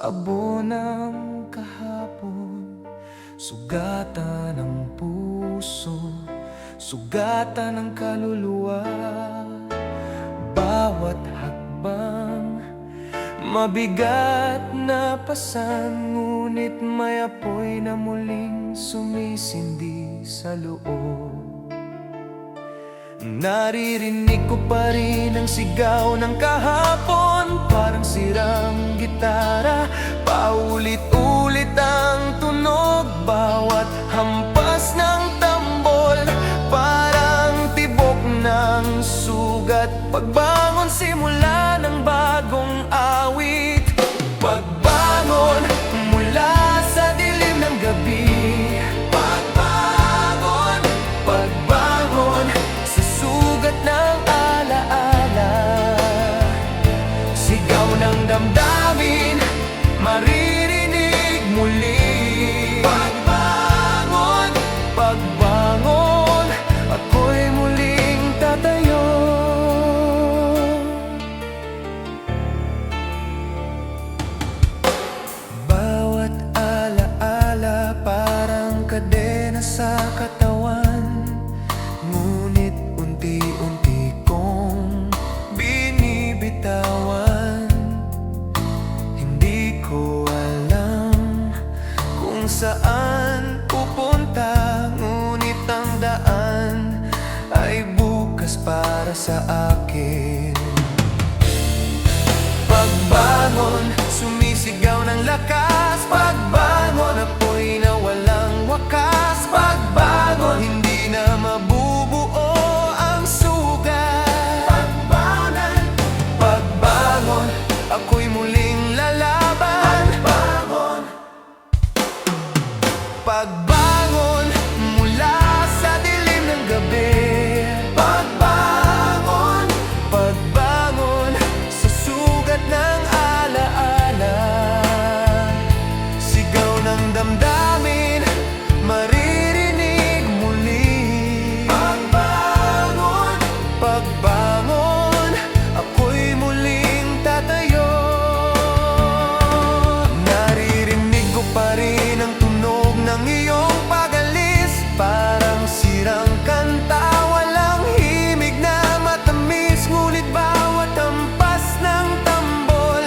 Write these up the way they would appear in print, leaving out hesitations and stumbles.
Sabo ng kahapon, sugatan ng puso, sugatan ng kaluluwa. Bawat hakbang, mabigat na pasan, ngunit may apoy na muling sumisindi sa loob. Naririnig ko pa rin ang sigaw ng kahapon, parang sirang gitara. Paulit-ulit ang tunog, bawat hampas ng tambol, parang tibok ng sugat. Pagbangon, simula ng bagong awit. Pagbangon mula sa dilim ng gabi. Pagbangon, pagbangon sa sugat ng alaala. Sigaw ng damdamin, maririnig muli. Pagbangon, pagbangon, ako'y muling tatayo. Bawat alaala parang kadena sa katawan, ngunit unti-unti kong binibitawan. Hindi ko alam kung saan pupunta, ngunit ang daan ay bukas para sa akin. Pagbangon, sumisigaw ng lakas. Pagbangon, apoy na walang wakas. Pagbangon, hindi na mabubuo ang sugat. Pagbangon, pagbangon, ako'y muling lalaban. Pagbangon, pagbangon mula sa dilim ng gabi. Pagbangon, pagbangon sa sugat ng alaala. Sigaw ng damdamin, maririnig muli. Pagbangon, pagbangon, ako'y muling tatayo. Naririnig ko pa rin ang tunog ng iyong pag-alis, parang sirang kanta, walang himig na matamis. Ngunit bawat hampas ng tambol,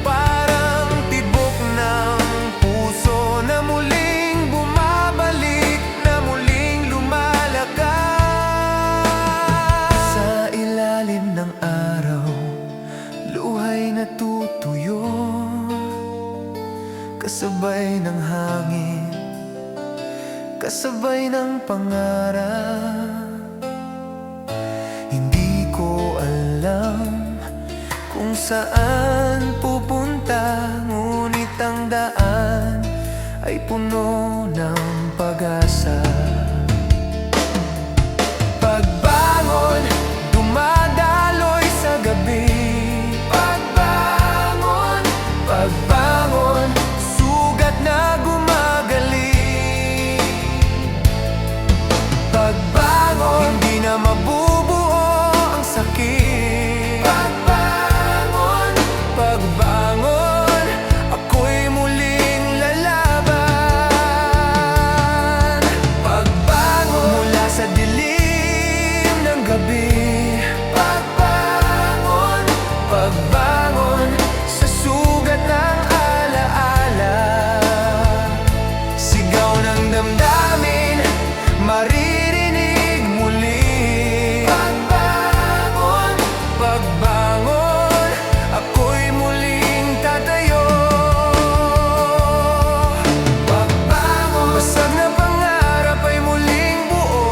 parang tibok ng puso na muling bumabalik, na muling lumalakas. Sa ilalim ng araw, luhay natutuyo, kasabay ng hangin, kasabay ng pangarap. Hindi ko alam kung saan pupunta, ngunit ang daan ay puno ng pag-asa. Pagbangon, dumadaloy sa gabi. Pagbangon, pagbangon, sugat na gumagaling. Pagbangon, hindi na mabubuo ang sakit. Pagbangon, pagbangon, ako'y muling lalaban. Pagbangon mula sa dilim ng gabi. Pagbangon, pagbangon sa sugat ng alaala. Sigaw ng damdamin, maririnig muli. Pagbangon, pagbangon, ako'y muling tatayo. Pagbangon, basag na pangarap ay muling buo.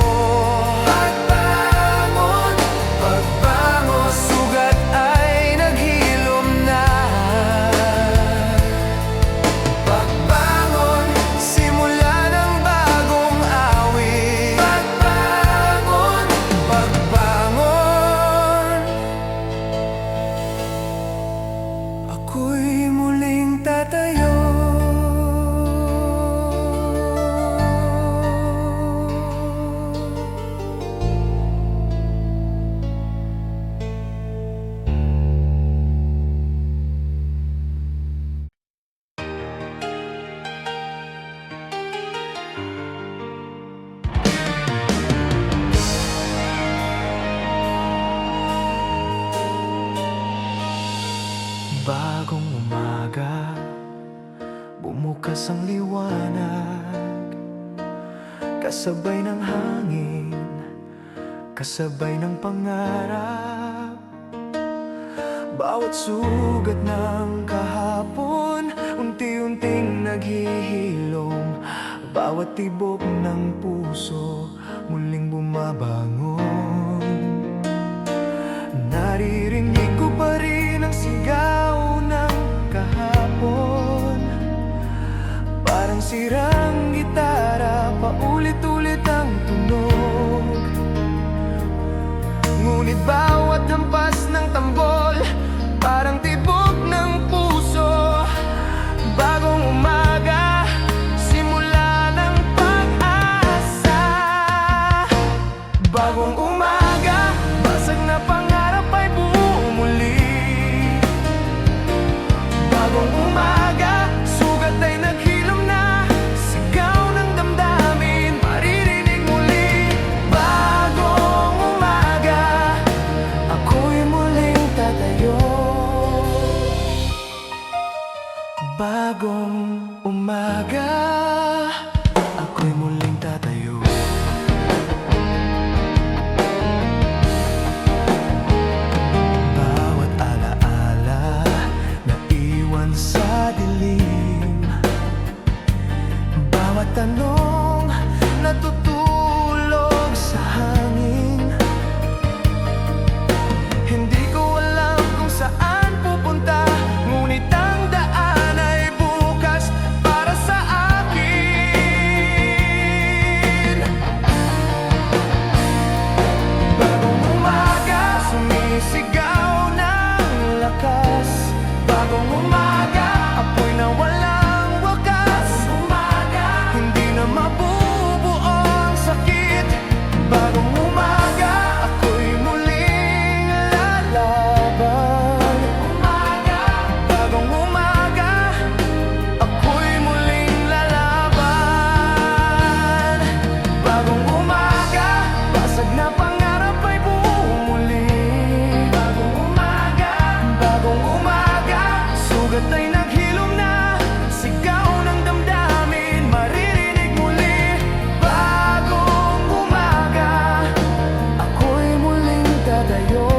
Pagbangon, pagbangon, sugat ay naghilom na. Pagbangon, simula ng bagong awit. Pagbangon, pagbangon, ako'y muling tatayo. Bagong umaga, bumukas ang liwanag, kasabay ng hangin, kasabay ng pangarap. Bawat sugat ng kahapon, unti-unting naghihilom. Bawat tibok ng puso, muling bumabangon. Naririnig ko pa rin ang sigaw ng kahapon, parang sirang gitara, paulit-ulit ang tunog. Ngunit bawat hampas ng tambol, parang tibok ng puso. Bagong umaga, simula ng pag-asa. Bagong umaga, basag na pangarap ay bumuli. Bagong umaga, sugat ay naghilom na, sigaw ng damdamin, maririnig muli. Bagong umaga, ako'y muling tatayo. Bagong umaga, ako'y muling tatayo. Bawat alaala na iwan sa dilim, bawat tanong natutulog sa hangin. Hindi ko alam kung saan pupunta, ngunit ang daan ay bukas para sa akin. Bagong umaga, sumisigaw ng lakas. Bagong umaga, apoy na walang wakas. Umaga, hindi na mabubuo ang sakit. Bagong umaga, ako'y muling lalaban. Umaga, bagong umaga, ako'y muling lalaban. Bagong umaga, basag na pangarap ay bumuli. Bagong umaga, sugat ay naghilom na, sigaw ng damdamin, maririnig muli. Bagong umaga, ako'y muling tatayo.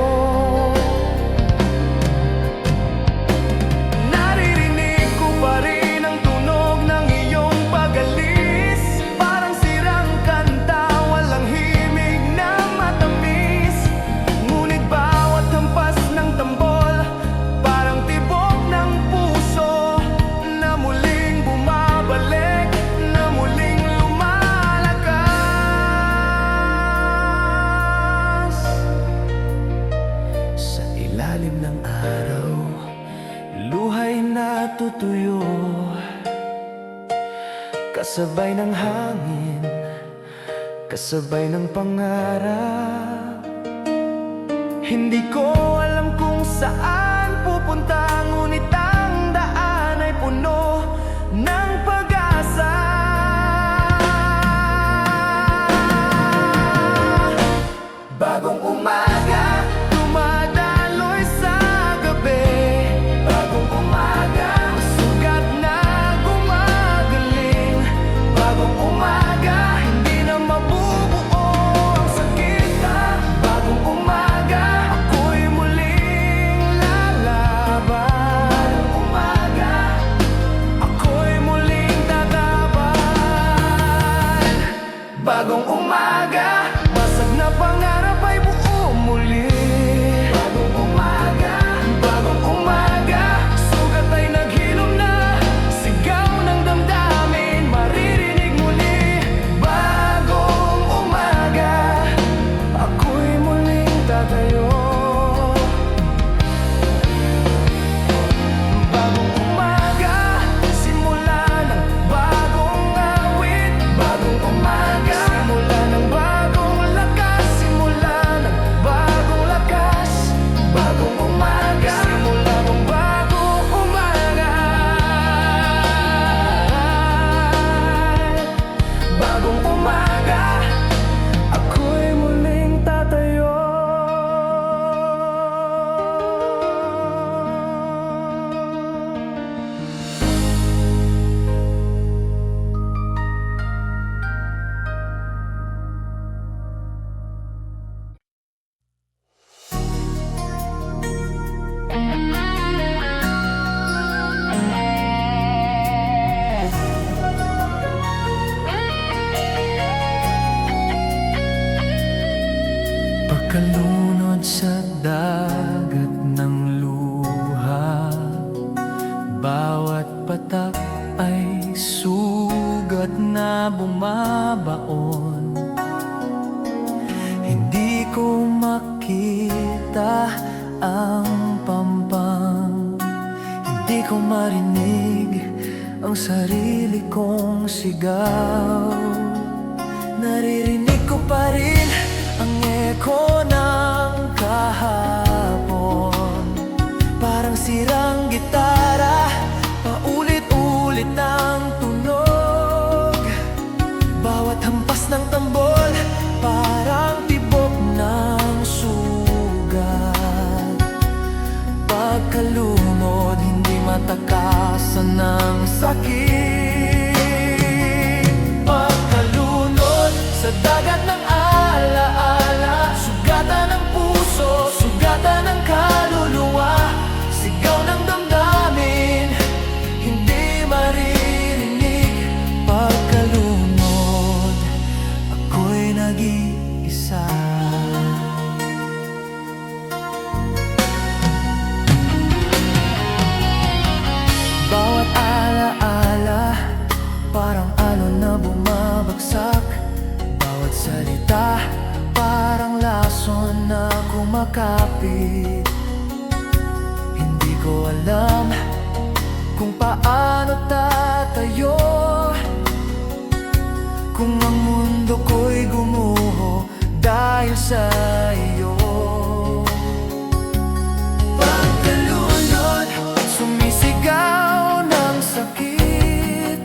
Naririnig ko pa rin ang tunog ng iyong pag-alis, parang sirang kanta, walang himig na matamis. Ngunit bawat hampas ng tambol, parang tibok ng puso, na muling bumabalik, na muling lumalakas. Sa ilalim ng araw, luha'y natutuyo, kasabay ng hangin, kasabay ng pangarap. Hindi ko alam kung saan pupunta, ngunit ang daan ay puno ng pag-asa. Bagong umaga, dumadaloy sa gabi. Bagong umaga, sugat na gumagaling. Bagong umaga, hindi na mabubuo ang sakit. Bagong umaga, ako'y muling ko marinig ang sarili kong sigaw. Naririnig ko pa rin ang eko ng kahapon. Parang sirang gitara, paulit-ulit ang tunog. Bawat hampas ng tambol, parang tibok ng sugat. Pagkalunod, hindi matakasan ng sakit. Pagkalunod sa dagat ng alaala, sugatan ng puso, sugatan ng kaluluwa. Sigaw ng damdamin, hindi maririnig. Pagkalunod, ako'y nag-iisa. Bawat alaala, parang alon na bumabagsak. Bawat salita, parang lason na kumakapit. Hindi ko alam kung paano tatayo, kung ang mundo ko'y gumuho dahil sa iyo. Pagkalunod, sumisigaw ng sakit.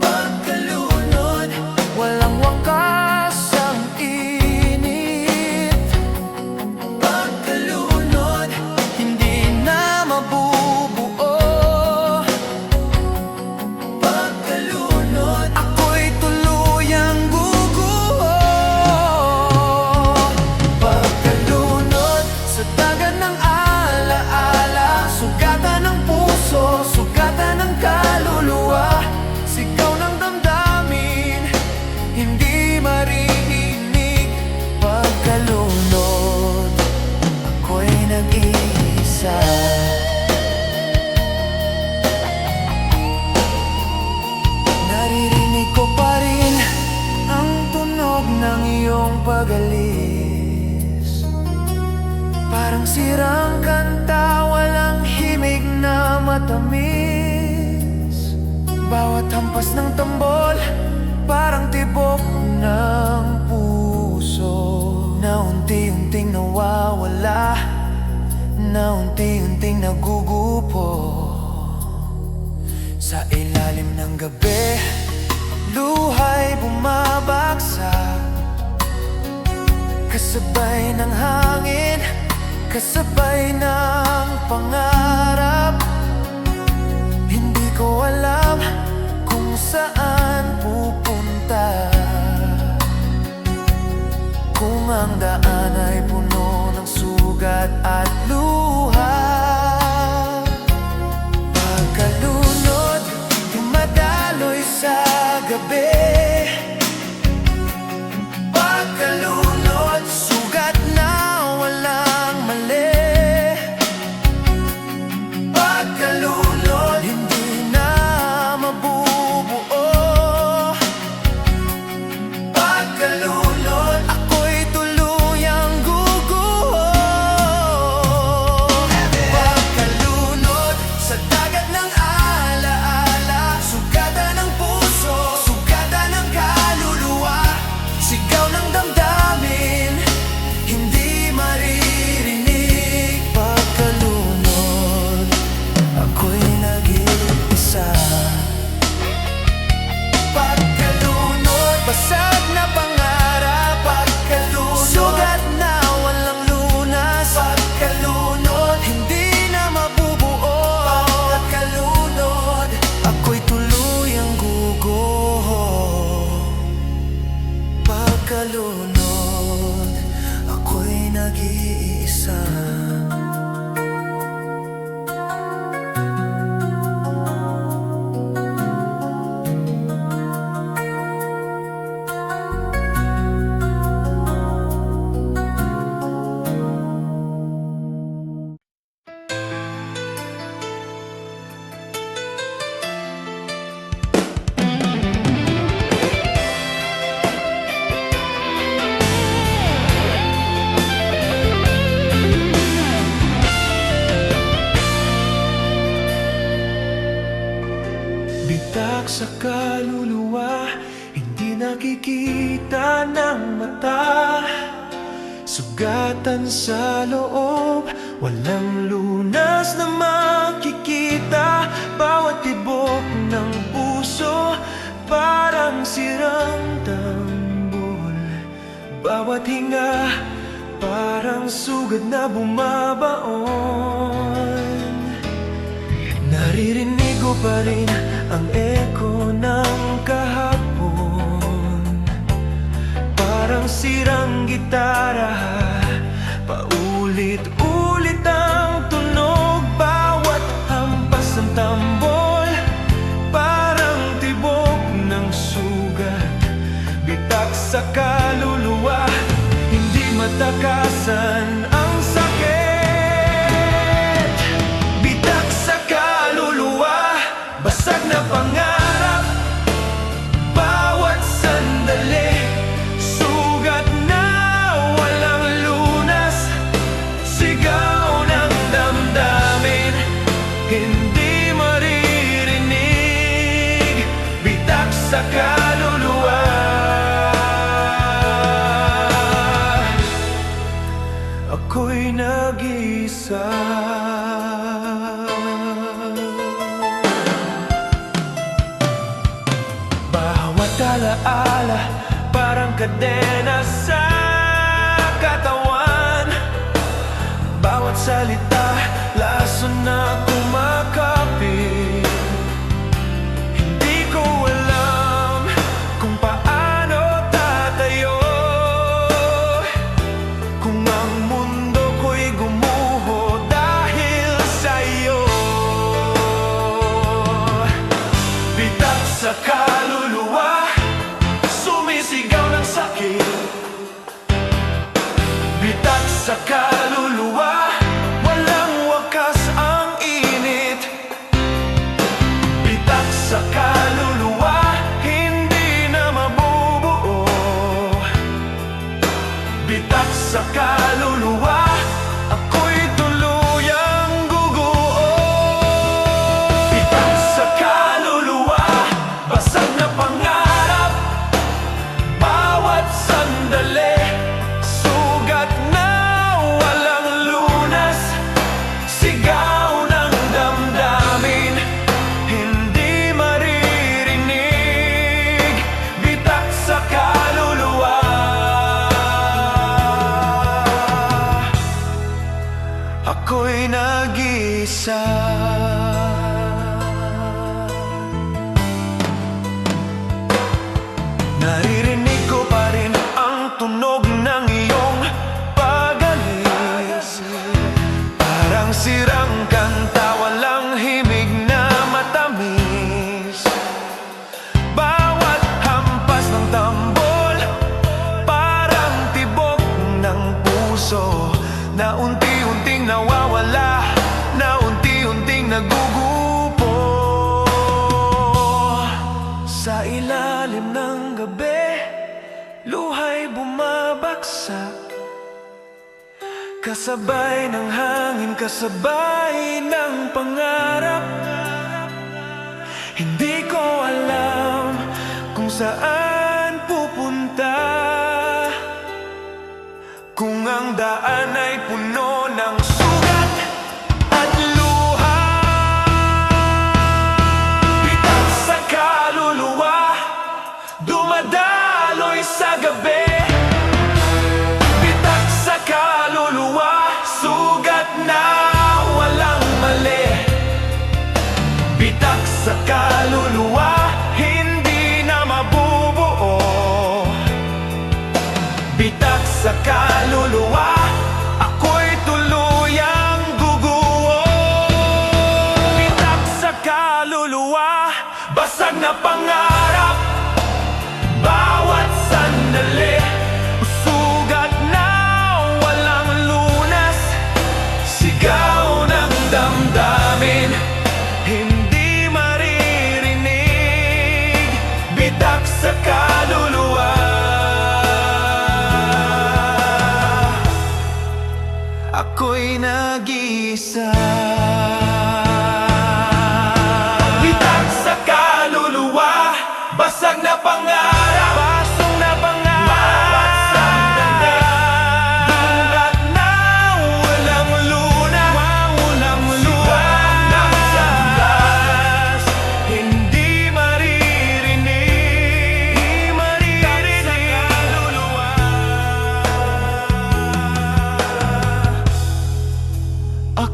Pagkalunod, walang wakas ang init. Pagkalunod, hindi na mabubuo. Pagkalunod, ako'y tuluyang guguho. Pagkalunod, sa dagat ng alaala, sugatan ng puso, sugatan ng kaluluwa. Sigaw ng damdamin, hindi maririnig. Pagkalunod, ako'y nag-iisa. Naririnig ko pa rin ang tunog ng iyong pag-alis. Parang sirang kanta, walang himig na matamis. Bawat hampas ng tambol, parang tibok ng puso, na unti-unting nawawala, na unti-unting nagugupo. Sa ilalim ng gabi, luha'y bumabagsak, kasabay ng hangin, kasabay ng pangarap. Hindi ko alam kung saan pupunta, kung ang daan ay puno ng sugat at luha. Pagkalunod, dumadaloy sa gabi. Pagkalunod, sugat na walang mali. Pagkalunod, hindi na mabubuo. Pagkalunod, ako'y tuluyang guguho. Pagkalunod, sa dagat ng alaala, sugatan ng puso, sugatan sa kaluluwa, hindi nakikita ng mata. Sugatan sa loob, walang lunas na makikita. Bawat tibok ng puso, parang sirang tambol. Bawat hinga, parang sugat na bumabaon. Naririnig ko pa rin ang echo ng kahapon. Parang sirang gitara, paulit-ulit ang tunog. Bawat hampas ng tambol, parang tibok ng sugat. Bitak sa kaluluwa, hindi matakasan ang sakit. Bitak sa kaluluwa, basag na pangarap. Bawat sandali, sugat na walang lunas. Sigaw ng damdamin, hindi maririnig. Bitak sa kaluluwa, ako'y nag-iisa. Bawat alaala, parang kadena sa katawan. Bawat salita, lason na kumakapit. Hindi ko alam kung paano tatayo, kung ang mundo ko'y gumuho dahil sa'yo. Bitak sa kaluluwa, sumisigaw ng sakit. Bitak sa kaluluwa, walang wakas ang init. Bitak sa kaluluwa, hindi na mabubuo. Bitak sa kaluluwa, ako'y tuluyang guguo. Bitak sa kaluluwa, basag na pangarap. Bawat sandali, sugat na walang lunas. Sigaw ng damdamin, hindi maririnig. Bitak sa kaluluwa, ako'y nag-iisa. Naririnig ko pa rin ang tunog ng iyong pag-alis. Parang sirang kanta, walang himig na matamis. Bawat hampas ng tambol, parang tibok ng puso, na unti-unting nawawala, na unti-unting nagugupo. Sa ilalim ng gabi, luha'y bumabagsak. Kasabay ng hangin, kasabay ng pangarap. Hindi ko alam kung saan pupunta, kung ang daan ay puno ng sugat at luha. Bitak sa kaluluwa, dumadaloy sa gabi. Bitak sa kaluluwa, sugat na walang mali. Bitak sa kaluluwa, hindi na mabubuo. Bitak sa kaluluwa, ako'y tuluyang guguo. Bitak sa kaluluwa, basag na pangarap. Bawat sandali, sugat na walang lunas. Sigaw ng damdamin, hindi maririnig. Bitak sa kaluluwa, ako'y nag-iisa. Bitak sa kaluluwa,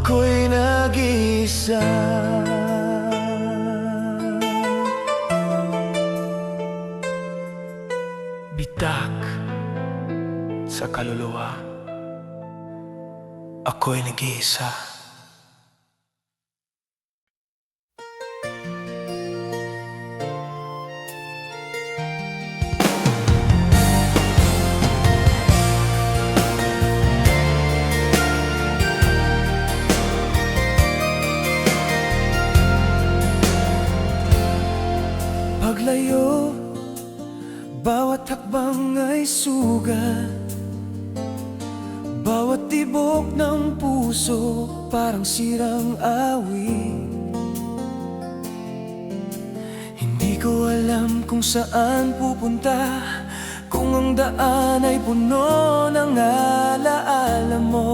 ako'y nag-iisa. Bitak sa kaluluwa, ako'y nag-iisa. Paglayo, bawat hakbang ay sugat. Bawat tibok ng puso parang sirang awit. Hindi ko alam kung saan pupunta, kung ang daan ay puno ng alaala mo.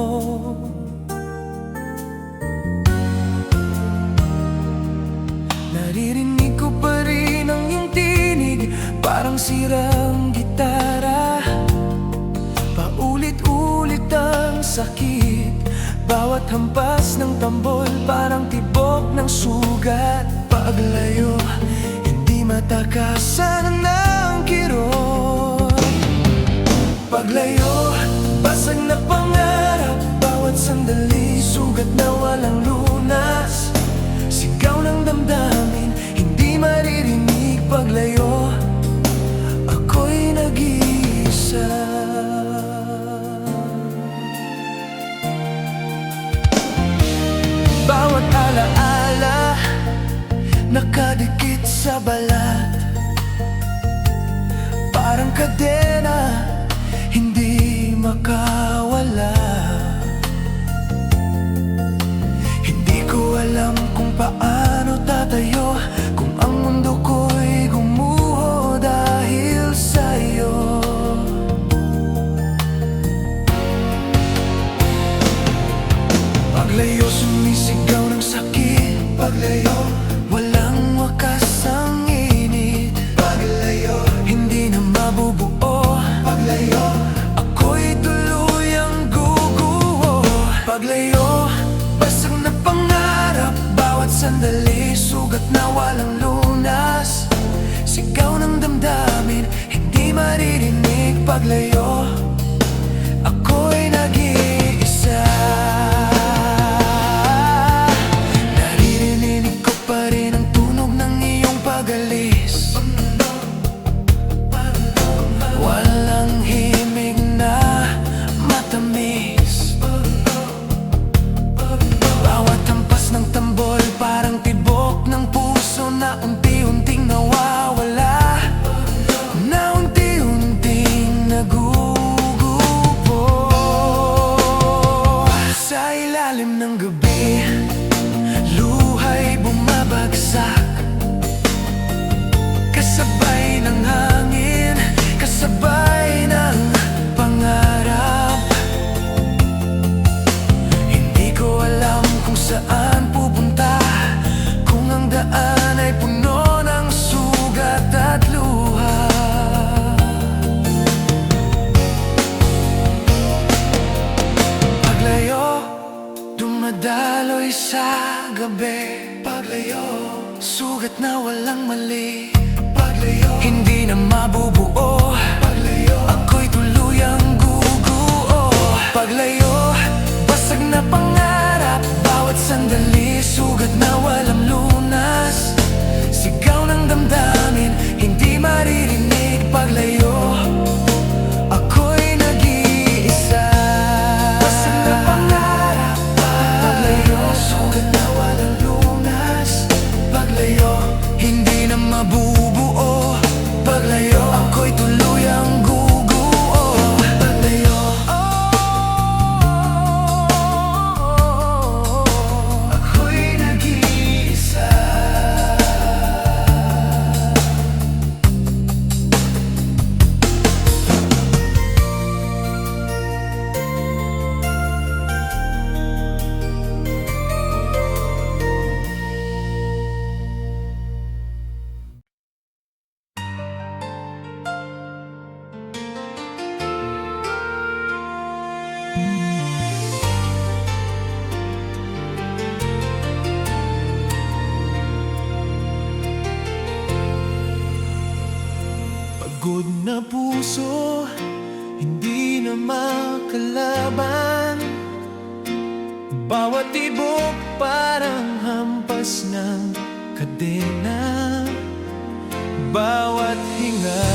Naririnig ko pa rin ang iyong tinig, parang sirang gitara. Paulit-ulit ang sakit, bawat hampas ng tambol parang tibok ng sugat. Paglayo, hindi matakasan ng kirot. Paglayo, basag na pangarap, bawat sandali sugat na walang lunas. Sigaw ng damdamin, hindi maririnig. Paglayo, ako'y nag-iisa. Bawat alaala nakadikit sa balat, parang kadena, hindi makawala. Hindi ko alam kung paano tatayo, kung ang mundo ko'y gumuho dahil sa'yo. Paglayo, sumisigaw ng sakit. Paglayo, walang wakas ang init. Paglayo, hindi na mabubuo. Paglayo, ako'y tuluyang guguho. Paglayo, basag na pangarap, bawat sandali sugat na walang lunas. Sigaw ng damdamin, hindi maririnig. Paglayo, ako'y nag-iisa. Naririnig ko pa rin ang tunog ng iyong pag-alis. Walang himig na matamis. Bawat hampas ng tambol parang tibok ng puso na unti-unting nawawala, na unti-unting nagugupo. Sa ilalim ng gabi, luha'y bumabagsak, kasabay ng hangin, kasabay ng pangarap. Hindi ko alam kung saan pupunta, kung ang daan ay puno ng sugat at luha. Paglayo, dumadaloy sa gabi. Paglayo, sugat na walang mali. Paglayo, hindi na mabubuo. Paglayo, ako'y tuluyang guguho. Paglayo, basag na pangarap, bawat sandali sugat na walang lunas. Sigaw ng damdamin, hindi maririnig. Paglayo, ako'y nag-iisa. Basag na pangarap, paglayo, sugat na walang lunas. Paglayo, hindi na mabubuo. Paglayo, ako'y tuluyang guguho. Paglayo, oh, Pagod na puso, hindi na makalaban. Bawat tibok parang hampas ng kadena. Bawat hinga,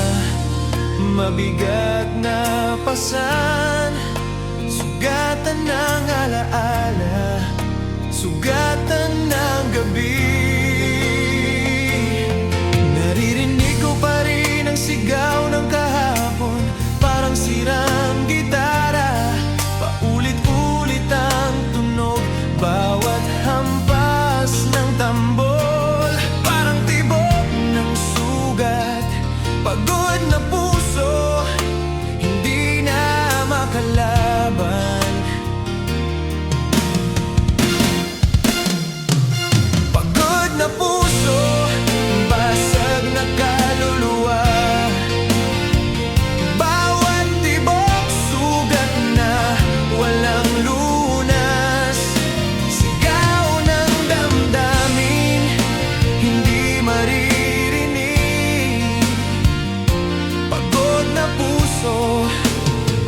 mabigat na pasan. Sugatan ng alaala, sugatan ng gabi. Naririnig ko pa rin ang sigaw ng kahapon, parang sirang gitara. Paulit-ulit ang tunog, bawat hampas ng tambol. Parang tibok ng sugat, pagod na puso, hindi na makalaban. Pagod na puso, basag na kaluluwa. Bawat tibok sugat na walang lunas. Sigaw ng damdamin, hindi maririnig. Pagod na puso,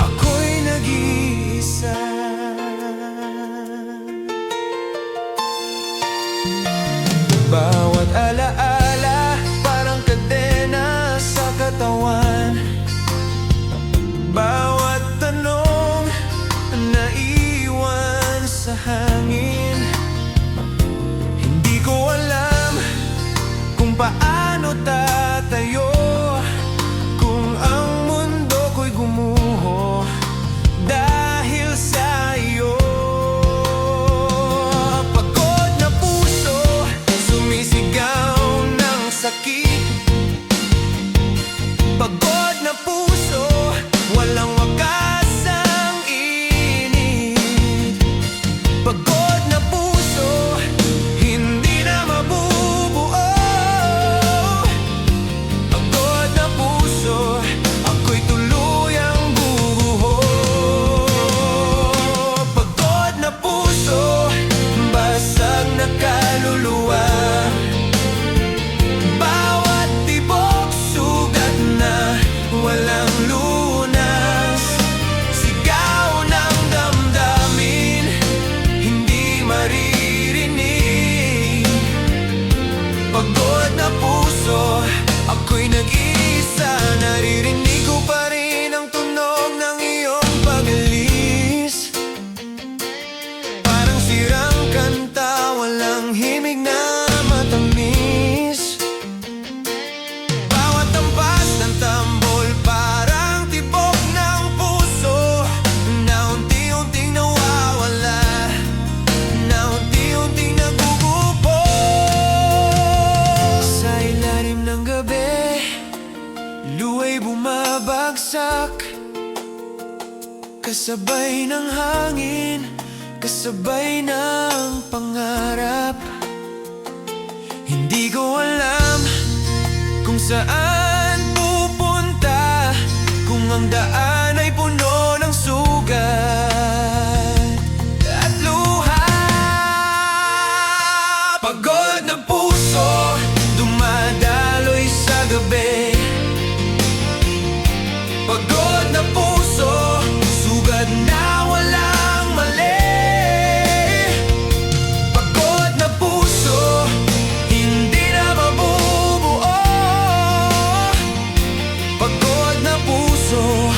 ako'y nag-iisa. Bawat alaala, parang kadena sa katawan. Bawat tanong, naiwan sa hangin. Hindi ko alam kung paano tatayo, kung ang mundo ko'y gumuho dahil sa iyo. Pagod na puso, sumisigaw ng sakit. Pagod na puso, walang wakas ang init. Pagod na puso, hindi na mabubuo. Pagod na puso, ako'y tuluyang bubuho. Pagod na puso, basag na kaluluwa. Bawat tibok sugat na walang lunas. Sigaw ng damdamin, hindi maririnig. Pagod na puso, ako'y nag-iisa. Naririnig ko pa rin ang tunog ng iyong pag-alis. Parang sirang kanta, walang himig na matamis. Bawat tampas ng tambol, parang tibok ng puso na unti-unting nawawala, na unti-unting nagugupo. Sa ilalim ng gabi, luwa'y bumabagsak, kasabay ng hangin, kasabay ng pangarap. Hindi ko alam kung saan pupunta, kung ang daan ay puno ng sugat at luha. Pagod na puso, dumadaloy sa gabi. Pagod na puso, sugat na walang mali. Pagod na puso, hindi na mabubuo. Pagod na puso,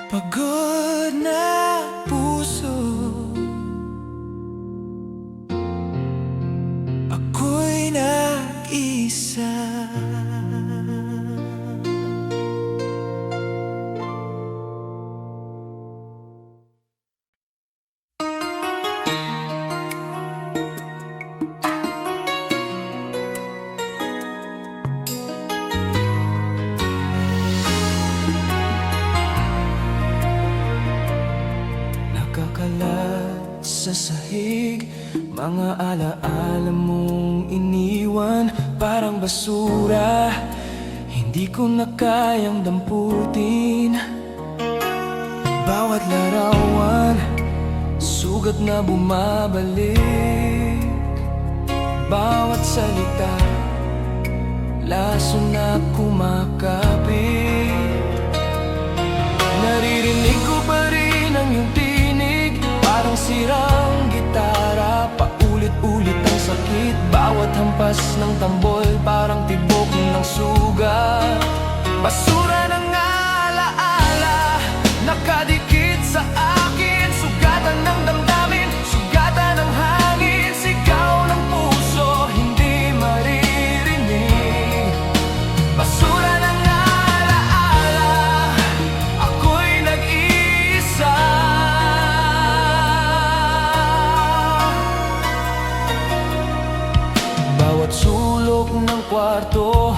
Pagod na puso, ako'y nag-isa. Nakakalat sa sahig, mga alaala mong iniwan, parang basura, hindi ko na kayang damputin. Bawat larawan, sugat na bumabalik. Bawat salita, laso na kumakapit. Naririnig ko pa rin ang iyong tinig, parang sirang gitara, paulit-ulit ang sakit. Bawat hampas ng tambol, parang tibok ng sugat. Basura ng alaala, nakadikit sa akin. Sugatan ng damdamin, sugatan ng hangin. Sigaw ng puso, hindi maririnig. Basura ng alaala, ako'y nag-iisa. Bawat sulok ng kwarto,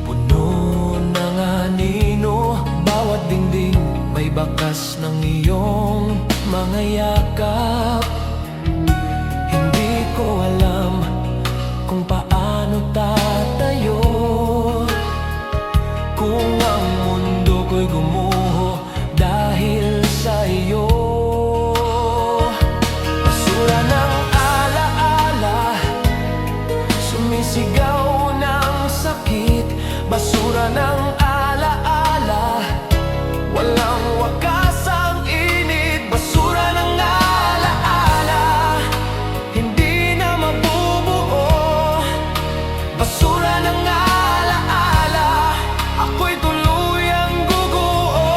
puno ng anino. Bawat dingding, may bakas ng iyong mga yakap. Hindi ko alam kung paano tatayo, kung ang mundo ko'y gumuho dahil sa iyo. Basura ng alaala, sumisigaw ng sakit. Basura ng alaala, walang wakas ang init. Basura ng alaala, hindi na mabubuo. Basura ng alaala, ako'y tuluyang guguo.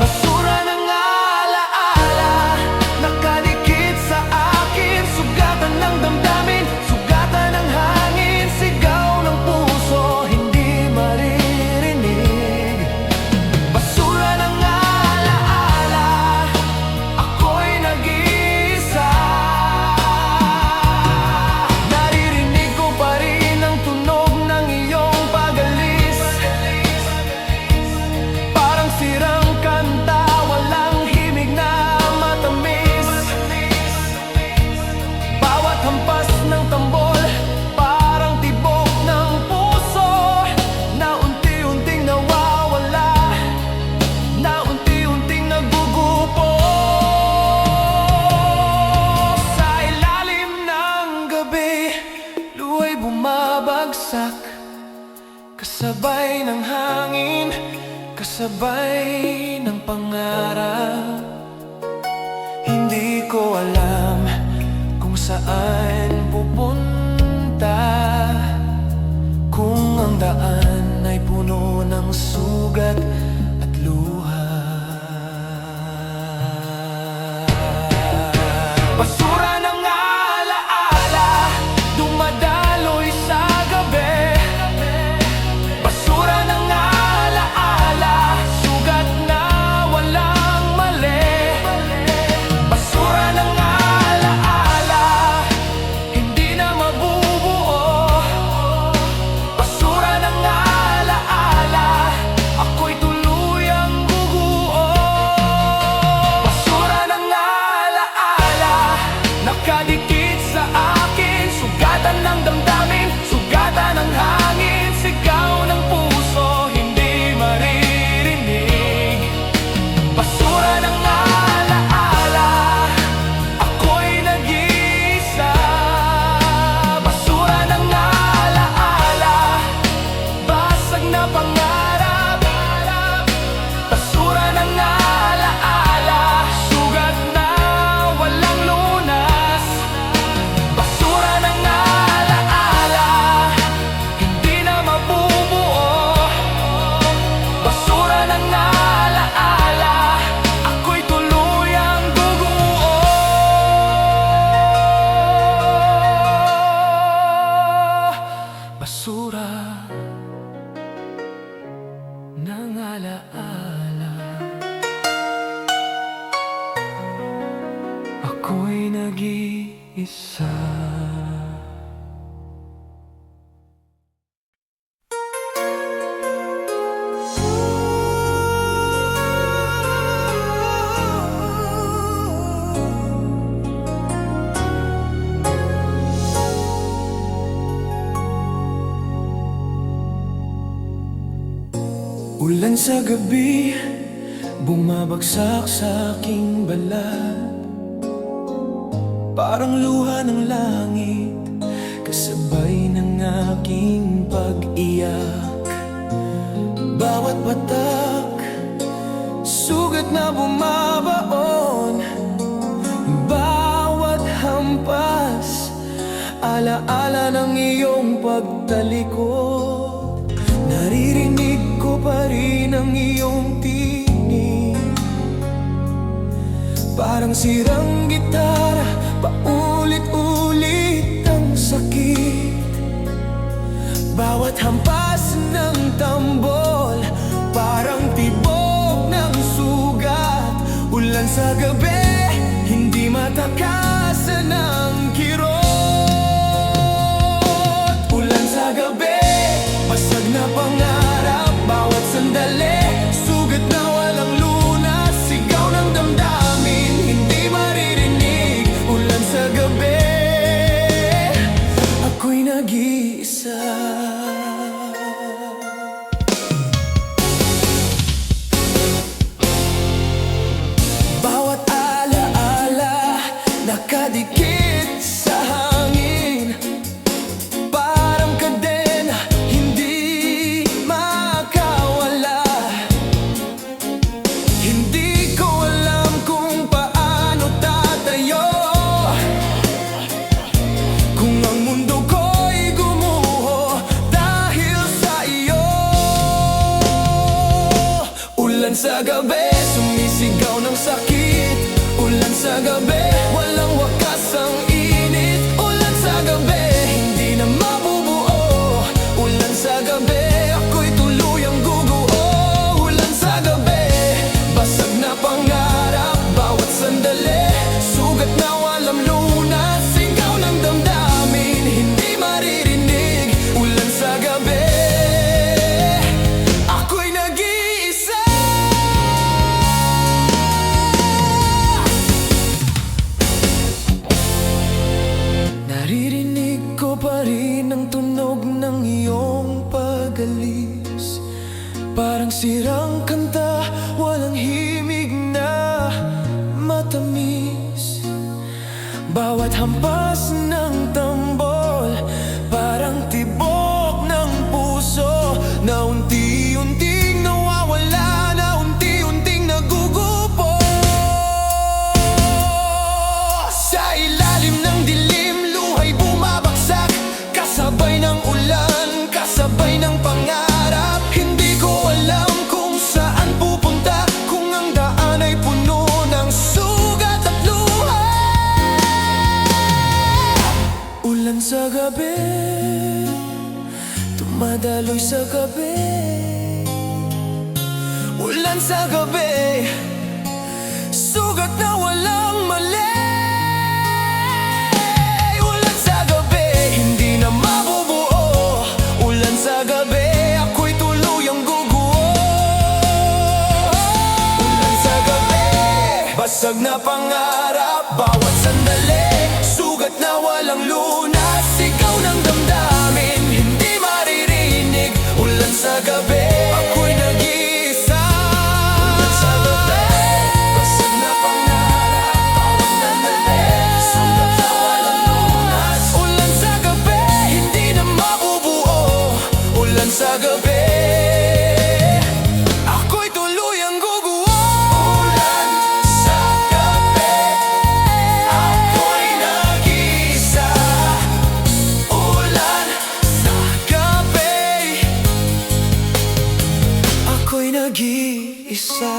Basura ng alaala, nakadikit sa akin. Sugatan ng damdamin, sugatan ng hangin. Sigaw ng puso, hindi maririnig. Basura ng alaala, ako'y nag-iisa. Naririnig ko pa rin ang tunog ng iyong pag-alis. Parang sirang kanta, walang himig na matamis. Bawat hampas ng tambol, parang tibok ng puso, na unti-unting nawawala, na unti-unting nagugupo. Sa ilalim ng gabi, luwa'y bumabagsak, kasabay ng hangin, kasabay ng pangarap. Hindi ko alam kung saan pupunta, kung ang daan ay puno ng sugat at luha. Basura ng alaala, dumadaloy sa gabi. Basura ng alaala, sugat na walang mali. Basura ng alaala, ng alaala. Ako'y nag-iisa. Ulan sa gabi, bumabagsak sa aking balat. Parang luha ng langit, kasabay ng aking pag-iyak. Bawat patak, sugat na bumabaon. Bawat hampas, alaala ng iyong pagtalikod. Naririnig ko pa rin ang iyong tinig, parang sirang gitara, paulit-ulit ang sakit. Bawat hampas ng tambol, parang tibok ng sugat. Ulan sa gabi, hindi matakasan ng kirot. Ulan sa gabi, basag na pangarap, bawat sandali, sugat na walang lunas, sigaw ng damdamin, hindi maririnig. Ulan sa gabi, ako'y nag-iisa. Bawat alaala, nakadikit sa hangin, parang kadena, hindi makawala. Hindi ko alam kung paano tatayo, kung ang mundo ko'y gumuho dahil sa iyo. Ulan sa gabi, sumisigaw ng sakit. Ulan sa gabi, walang wakas ang init. Ulan sa gabi, hindi na mabubuo. Ulan sa gabi, ako'y tuluyang guguo. Ulan sa gabi, basag na pangarap, bawat sandali, sugat na walang lunas, sigaw ng damdamin, hindi maririnig. Ulan sa gabi, ako'y nag-iisa. Naririnig ko pa rin ang tunog ng iyong pag-alis, parang sirang kanta, walang himig na matamis. Bawat hampas ng tambol, parang tibok ng puso, na unti-unting nawawala, na unti-unting nagugupo. Sa ilalim ng dilim, luha'y bumabagsak, kasabay ng ulan, kasabay ng pangarap. Hindi ko alam kung saan pupunta, kung ang daan ay puno ng sugat at luha. Ulan sa gabi, tumadaloy sa gabi. Ulan sa gabi, sugat na walang mali. Ulan sa gabi, hindi na mabubuo. Ulan sa gabi, ako'y tuluyang guguo. Ulan sa gabi, basag na pangarap, bawat sandali, sugat na walang lunas, sigaw ng damdamin, hindi maririnig. Ulan sa gabi, ako'y nag-iisa. Ulan sa gabi, basag na pangarap, bawat sandali, sugat na walang lunas. Ulan sa gabi, hindi na mabubuo. Ulan sa gabi, ako'y tuluyang guguo. Ulan sa gabi, ako'y nag-iisa. Ulan sa gabi, ako'y nag-iisa.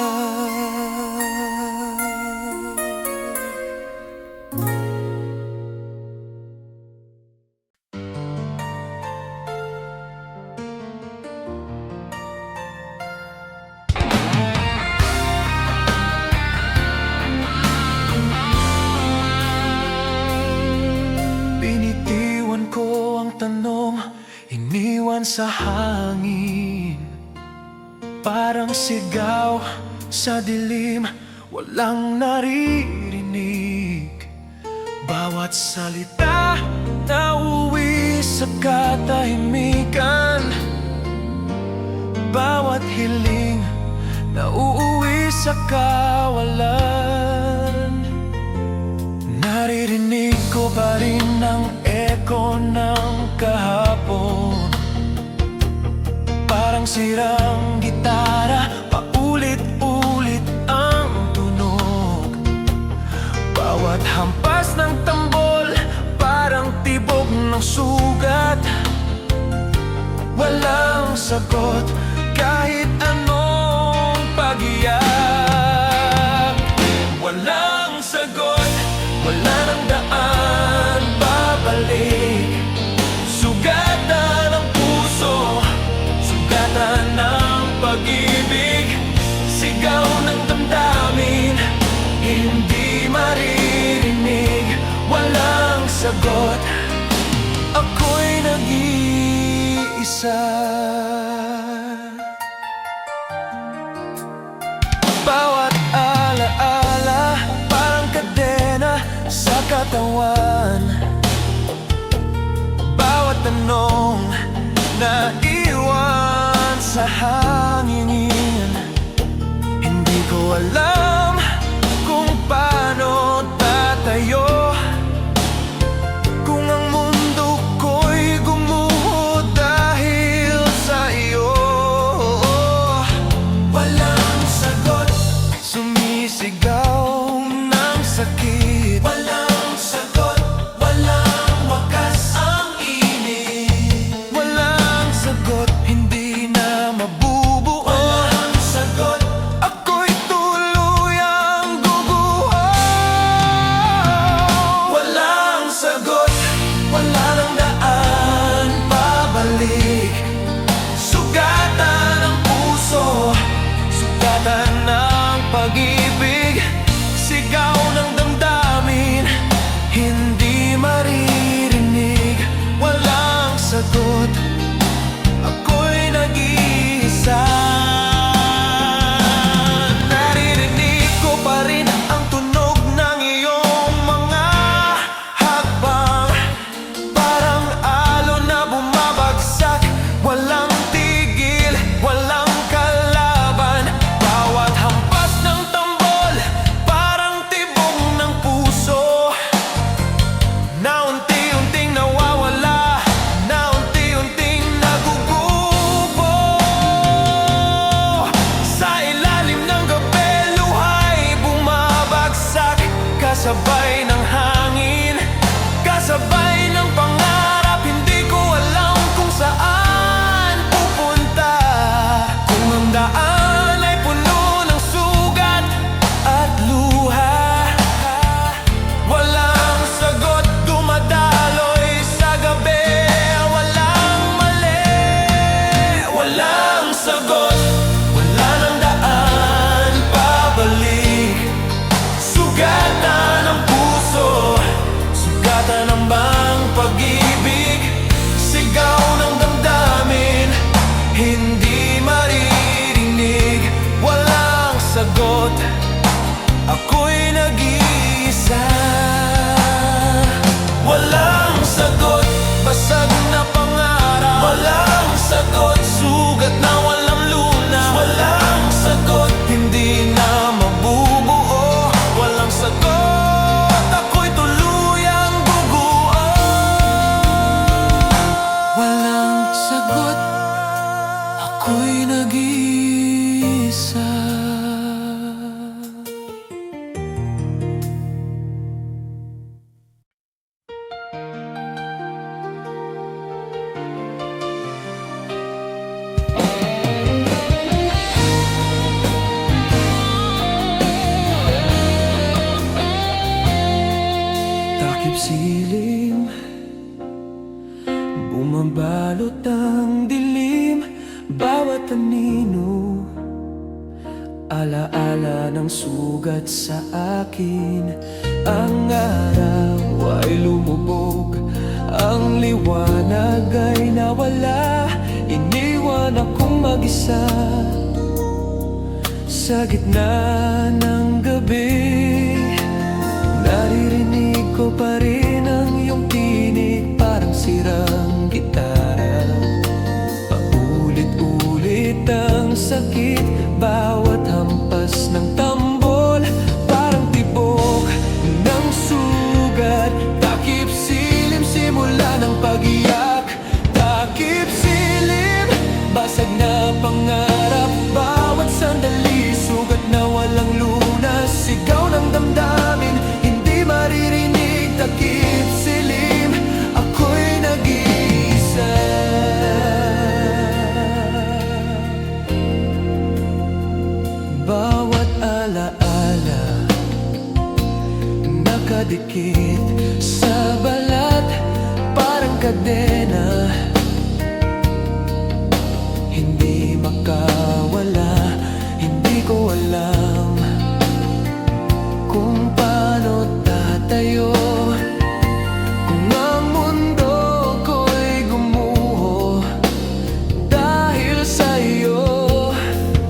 sa hangin, parang sigaw sa dilim, walang naririnig. Bawat salita na uwi sa katahimikan, bawat hiling na uuwi sa kawalan. Naririnig ko pa rin ang eko ng kahapon, parang sirang gitara, paulit-ulit ang tunog. Bawat hampas ng tambol, parang tibok ng sugat. Walang sagot kahit anong pag-iyak. Walang sagot, wala nang daan babalik. Sugatan ng puso, sugatan ng pag-ibig, sigaw ng damdamin, hindi maririnig. Walang sagot, ako'y nag-iisa. Bawat alaala, parang kadena sa katawan. Bawat tanong na iwan sa hangin, hindi ko alam kung paano tatayo, kung ang mundo ko'y gumuho dahil sa iyo. Walang sagot, sumisigaw ng sakit. Walang sagot, walang wakas ang init. Walang sagot, hindi na mabubuo. Walang sagot, ako'y tuluyang guguho. Walang sagot, wala nang daan pabalik. Sugatan ng puso, sugatan ng pag-ibig, sigaw ng damdamin, hindi maririnig. Walang sagot, ako'y nag-iisa. Naririnig ko pa rin ang tunog ng iyong mga hakbang, parang alon na bumabagsak, walang tigil, walang kalaban. Bawat hampas ng tambol, parang tibok ng puso, na unti-unting nawawala, na unti-unting nagugupo. Sa ilalim ng gabi, luha'y bumabagsak, kasabay ng hangin, kasabay ng pangarap. Hindi ko alam kung saan pupunta, kung ang daan ay puno ng sugat at luha. Walang sagot, dumadaloy sa gabi, walang mali. Walang sagot, wala nang daan pabalik. Sugatan ng puso, sugatan ng bang pag-ibig, sigaw ng damdamin, hindi maririnig. Walang sagot, ako'y nag-iisa. Walang sagot, basag na pangarap. Walang sagot, sugat na walang lunas. Walang sagot, hindi na mabubuo. Walang sagot, ako'y tuluyang guguho. Walang sagot, ako'y nag-iisa. Takip silim, bumabalot ang dilim. Bawat anino, alaala ng sugat sa akin. Ang araw ay lumubog, ang liwanag ay nawala. mag-isa sa gitna ng gabi. Naririnig ko pa rin ang iyong tinig, parang sirang gitara. Paulit-ulit ang sakit, bawat hampas ng tambol, parang tibok ng sugat. Takip silim simula ng pag-iyak, takip silim, basag na pangarap. Bawat sandali, sugat na walang lunas, sigaw ng damdamin, hindi maririnig. Takip silim, ako'y nag-iisa. Bawat alaala nakadikit sa balat, parang kadena, hindi makawala. Hindi ko alam kung paano tatayo, kung ang mundo ko'y gumuho dahil sa iyo.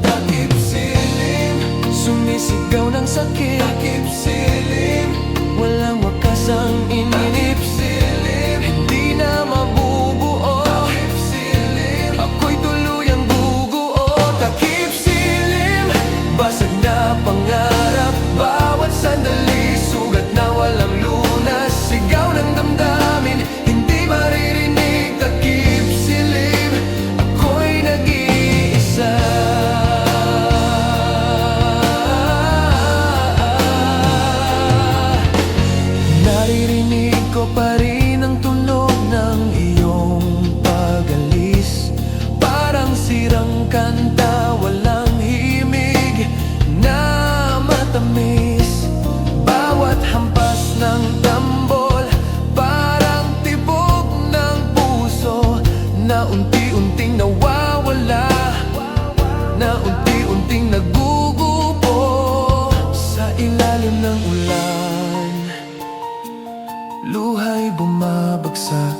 Takip silim, sumisigaw ng sakit. Takip silim, walang wakas ang inip. Silim, hindi na mabubuo. Takip silim, ako'y tuluyang guguo. Takip silim, basag na pangarap. Bawat sandali, sugat na walang lunas, sigaw ng damdamin, hindi maririnig. Takip silim, ako'y nag-iisa. Naririnig ko pa rin ang tunog ng iyong pag-alis, parang sirang kanta, walang himig na matamis. Bawat hampas ng tambol, parang tibok ng puso na unti-unting nawawala, na unti-unting nagugupo sa ilalim ng ulan. Luha'y bumabagsak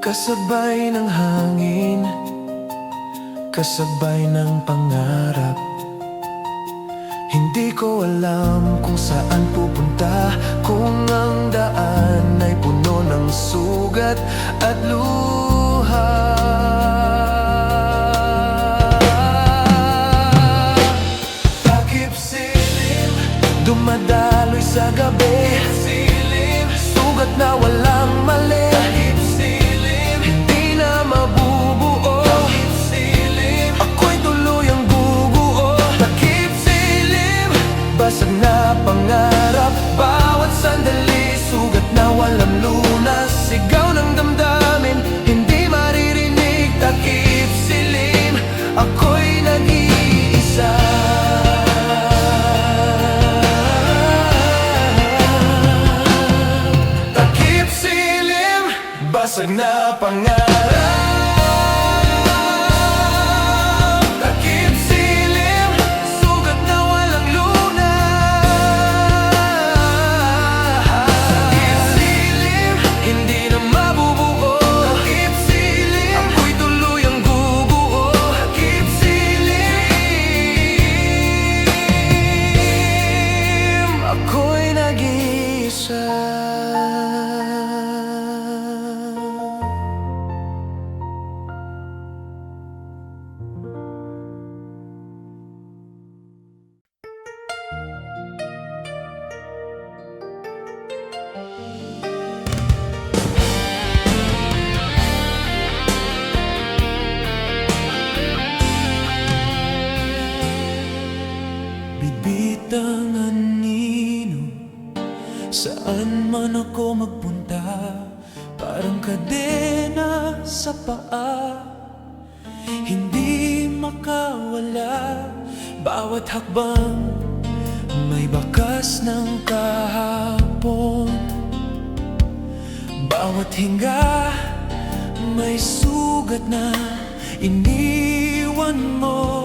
kasabay ng hangin, kasabay ng pangarap. Hindi ko alam kung saan pupunta, kung ang daan ay puno ng sugat at luha. Takip silim, dumadaloy sa gabi. Silim, sugat na walang mali. Takip silim, hindi na mabubuo. Takip silim, ako'y tuluyang guguo. Takip silim, basag na pangarap. Bawat sandali, sugat na walang lunas, sigaw ng damdamin, hindi maririnig. Takip silim, ako'y nag-iisa. Takip silim, basag na pangarap. Takip silim, sugat na walang lunas. Takip silim, hindi na mabubuo. Takip silim, ako'y tuluyang guguo. Takip silim, ako'y nag-iisa. Bibitang anino, saan man ako magpunta, parang kadena sa paa, hindi makawala. Bawat hakbang may bakas ng kahapon, bawat hinga may sugat na iniwan mo.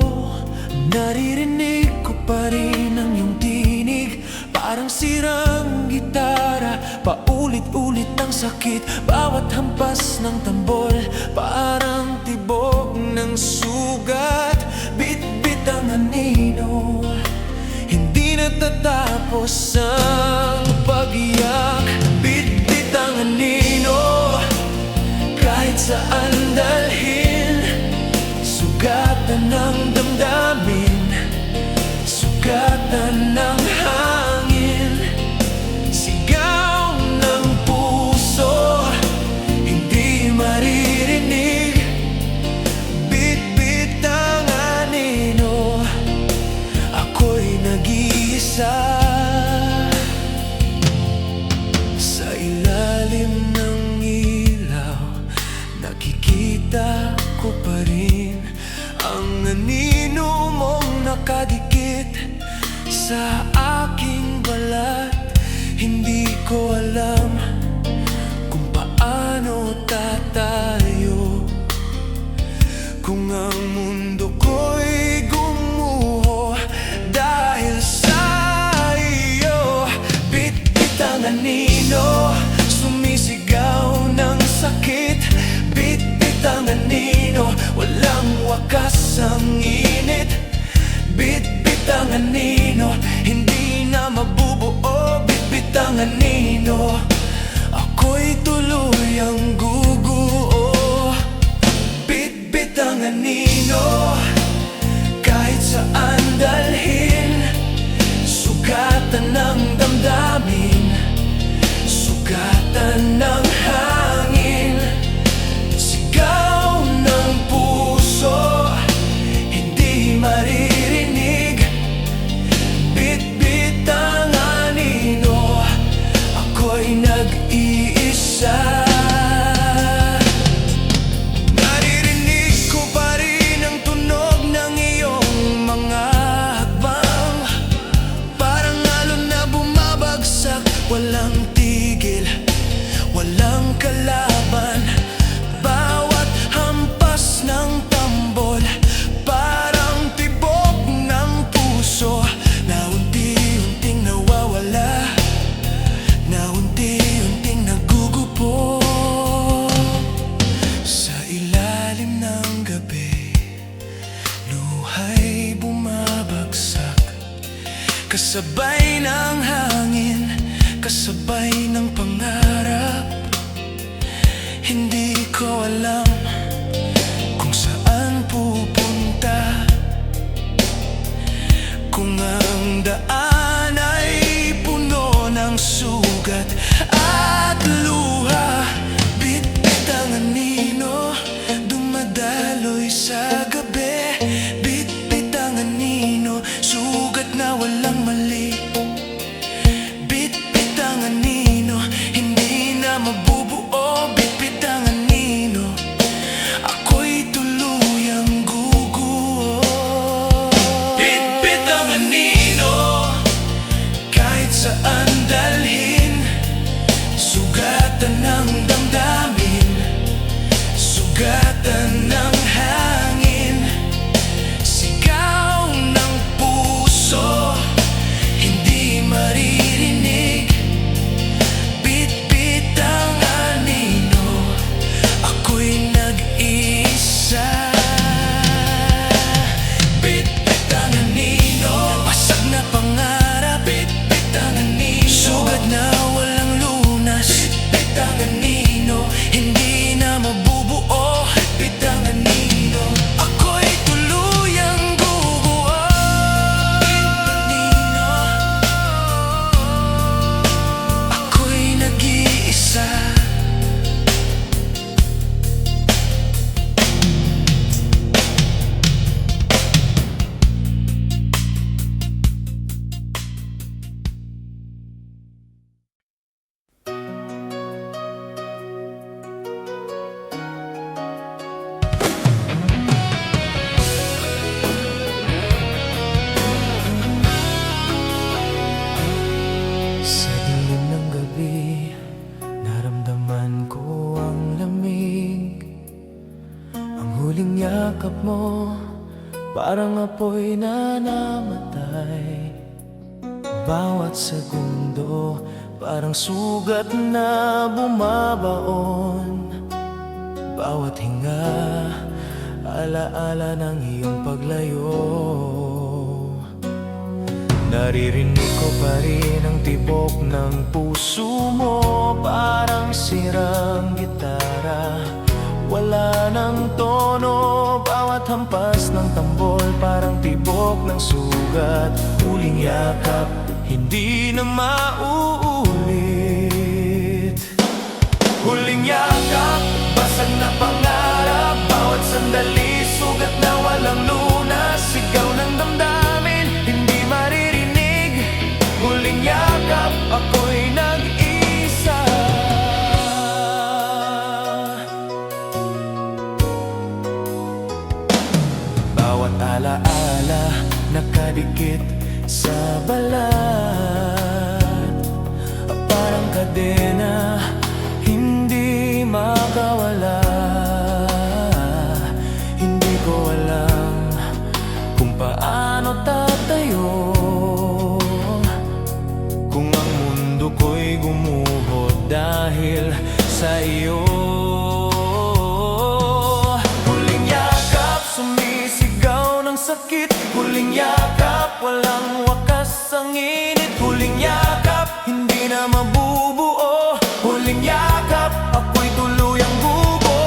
Naririnig ko pa rin ang iyong tinig, parang sirang gitara. Paulit-ulit ang sakit, bawat hampas ng tambol, parang tibok ng ng sugat. Bit-bit ang anino, hindi natatapos ang pag-iyak. Bit-bit ang anino, kahit saan dalhin. Sugatan ng damdamin, sugatan ng hangin. Sigaw ng puso, hindi maririnig. Bit-bit ang anino, ako'y nag-iisa. Sa ilalim ng ilaw, nakikita ko pa rin ang anino mong nakadikit sa aking balat. Hindi ko alam kung paano tatayo, kung ang mundo ko'y gumuho dahil sa iyo. Bit-bit ang anino, sumisigaw ng sakit. Bit-bit ang anino, walang wakas ang init. Bit-bit ang anino, hindi na mabubuo. Bit-bit ang anino, ako'y tuluyang guguo. Bit-bit ang anino, kahit saan dalhin. Sugatan ng damdamin, sugatan ng hangin. Sigaw ng puso, hindi maririnig. Bit-bit ang anino, ako'y nag-iisa. Naririnig ko pa rin ang tunog ng iyong mga hakbang, parang alon na bumabagsak. Walang tigil, walang kalaban. Bawat hampas ng tambol, parang tibok ng puso na unti-unting nawawala, na unti-unting nagugupo. Sa ilalim ng gabi, luha'y bumabagsak, kasabay ng hangin, kasabay ng pangarap. Hindi ko alam kung saan pupunta, kung ang daan ay puno ng sugat at luha. Bit-bit ang anino, dumadaloy sa gabi. Bit-bit ang anino, sugat na walang mali. Bit-bit ang anino, hindi na mabubuo. Bit-bit ang anino, ako'y tuluyang guguo. Bit-bit ang anino, kahit saan dalhin. Sugatan ng damdamin, sugatan ng hangin. Sigaw ng puso, hindi maririnig. Bit-bit ang anino, ako'y nag-iisa. Bit-bit ang anino, basag na pangarap. Bit-bit ang anino, sugat na walang lunas. Bit-bit ang anino, hindi na mabubuo. Bit-bit ang anino, ako'y tuluyang guguo. Bit-bit anino, ako'y nag-iisa. Sa dilim ng gabi, naramdaman ko ang lamig. Ang huling yakap mo, parang apoy na namatay. Bawat segundo, parang sugat na bumabaon. Bawat hinga Alaala ng iyong paglayo. Naririnig ko pa rin ang tibok ng puso mo, parang sirang gitara. Wala ng tono, bawat hampas ng tambol, parang tibok ng sugat. Huling yakap, hindi na mauulit. Huling yakap, basag na pangarap, bawat sandali, sugat na walang lunas. Sigaw ng damdamin, hindi maririnig. Huling yakap, ako'y nag-isa. Bawat alaala, nakadikit sa balat, parang kadena, hindi makawala. Hindi ko alam kung paano tatayo, kung ang mundo ko'y gumuhod dahil sa iyo. Huling yakap, sumisigaw ng sakit. Huling yakap, walang wakas ang init. Huling yakap, hindi na mabubuo. Huling yakap, ako'y tuluyang bubuo.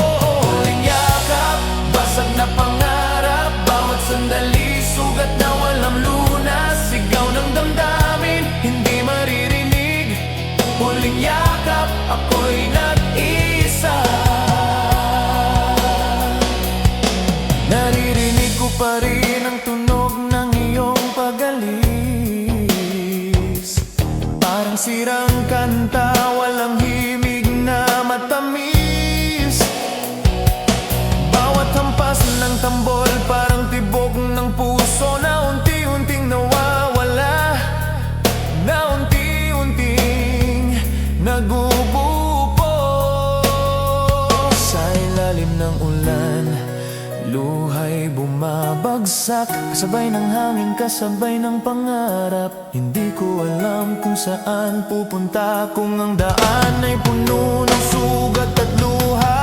Huling yakap, basag na pangarap, bawat sandali, sugat na walang lunas. Sigaw ng damdamin, hindi maririnig. Huling yakap, ako'y nag-isa. Naririnig ko pa rin ang tunog ng iyong pag-alis, parang sirang kanta, walang himig na matamis. Bawat hampas ng tambol, parang tibok ng puso na unti-unting nawawala, na unti-unting nagububo. Sa ilalim ng ulan, luhay bumabagsak, kasabay ng hangin, kasabay ng pangarap. Hindi ko alam kung saan pupunta, kung ang daan ay puno ng sugat at luha.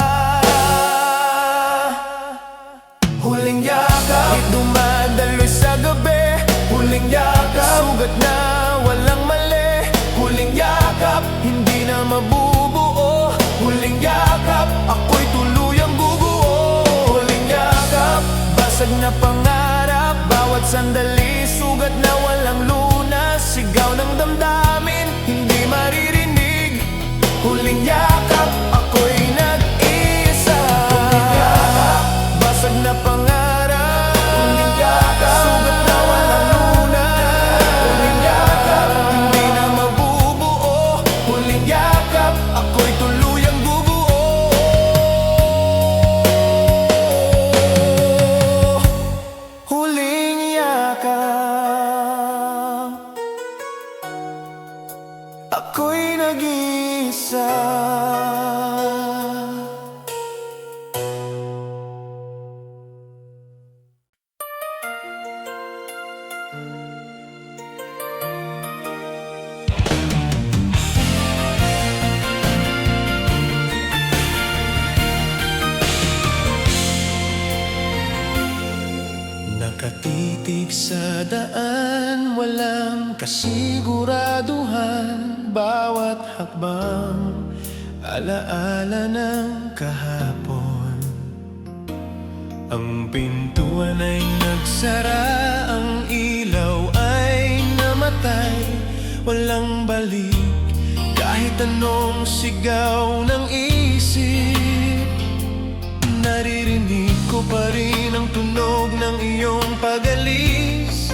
Huling yakap, dumadaloy sa gabi. Huling yakap, sugat na walang mali. Huling yakap, hindi na mabubuo. Huling yakap, ako'y tuluyang guguo. Huling yakap, basag na pangarap, bawat sandali, sugat na walang lunas. Sigaw ng damdamin, hindi maririnig. Huling yakap, ako'y nag-isa. Huling yakap, basag na pangarap, huling yakap, sugat na walang lunas. Huling yakap, hindi na mabubuo. Huling yakap, ako'y tuluyang bubuo. Huling yakap, ako'y nag-iisa. Nakatitig sa daan, walang kasiguraduhan. Bawat hakbang, alaala ng kahapon. Ang pintuan ay nagsara, ang ilaw ay namatay. Walang balik, kahit anong sigaw ng isip. Naririnig ko pa rin ang tunog ng iyong pag-alis,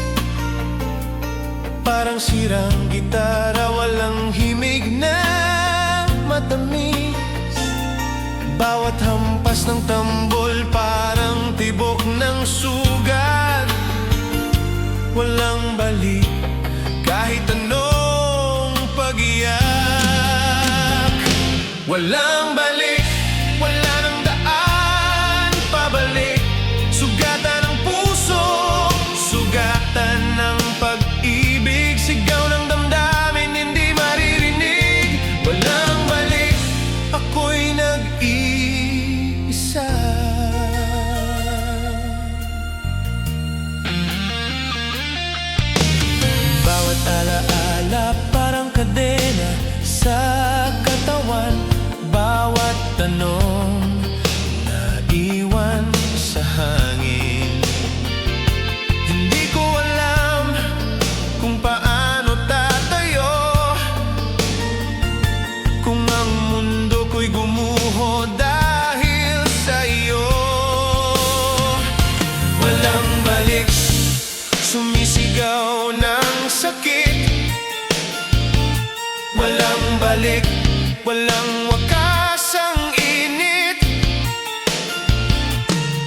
parang sirang gitara, walang himig na matamis. Bawat hampas ng tambol, parang tibok ng sugat. Walang balik, kahit anong pag-iyak. Walang balik, wala nang daan pabalik. Sugatan ng puso, sugatan ng pag-ibig. Sigaw ng damdamin, hindi maririnig. Walang balik, ako'y nag-iisa. Alaala parang kadena sa katawan, bawat tanong naiwan sa hangin. Hindi ko alam kung paano tatayo, kung ang mundo ko'y gumuho dahil sa iyo. Walang balik, sumisigaw ng sakit. Walang balik, walang wakas ang init.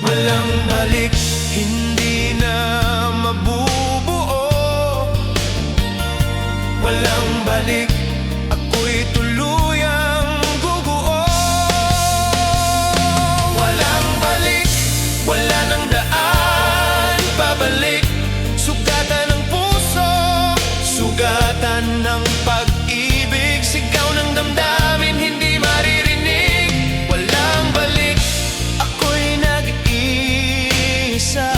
Walang balik, hindi na mabubuo. Walang balik, ako'y tuluyang guguo. Walang balik, wala nang daan pabalik. Sugatan ng puso, sugatan ng pag-ibig, sigaw ng damdamin, hindi maririnig. Walang balik, ako'y nag-iisa.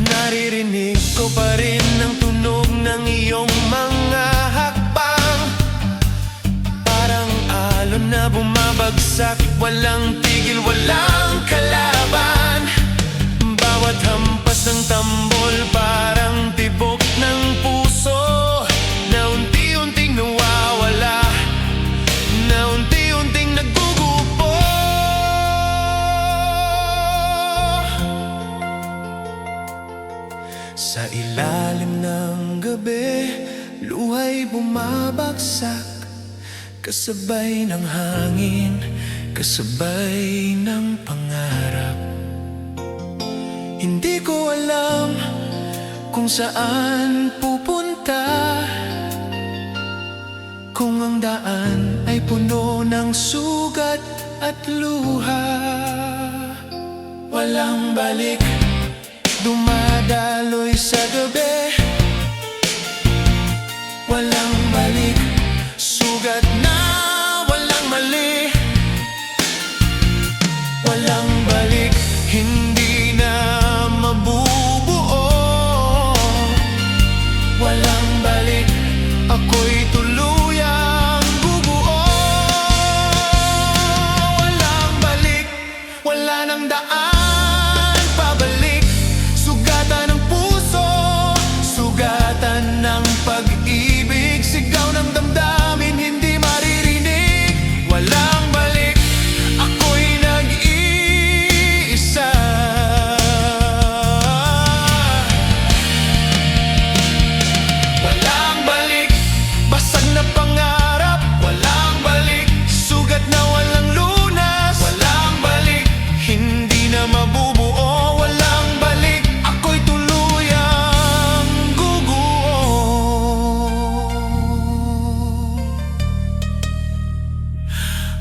Naririnig ko pa rin ang tunog ng iyong mga hakbang, parang alon na bumabagsak, walang tigil, walang kalaban. Bawat hampas ng tambol parang tibok ng puso, na unti-unting nawawala, na unti-unting nagugupo. Sa ilalim ng gabi, luha'y bumabagsak, kasabay ng hangin, kasabay ng pangarap. Hindi ko alam kung saan pupunta, kung ang daan ay puno ng sugat at luha. Walang balik, dumadaloy sa gabi. Walang balik, sugat na walang mali. Walang balik, hindi na mabubuo. Walang balik, ako'y tuluyang guguo. Walang balik, wala nang daan pabalik. Sugatan ng puso, sugatan ng pag-ibig, sigaw ng damdamin, hindi maririnig. Walang balik, ako'y nag-iisa. Walang balik, basag na pangarap. Walang balik, sugat na walang lunas. Walang balik, hindi na mabubuo. Walang balik, ako'y tuluyang guguo.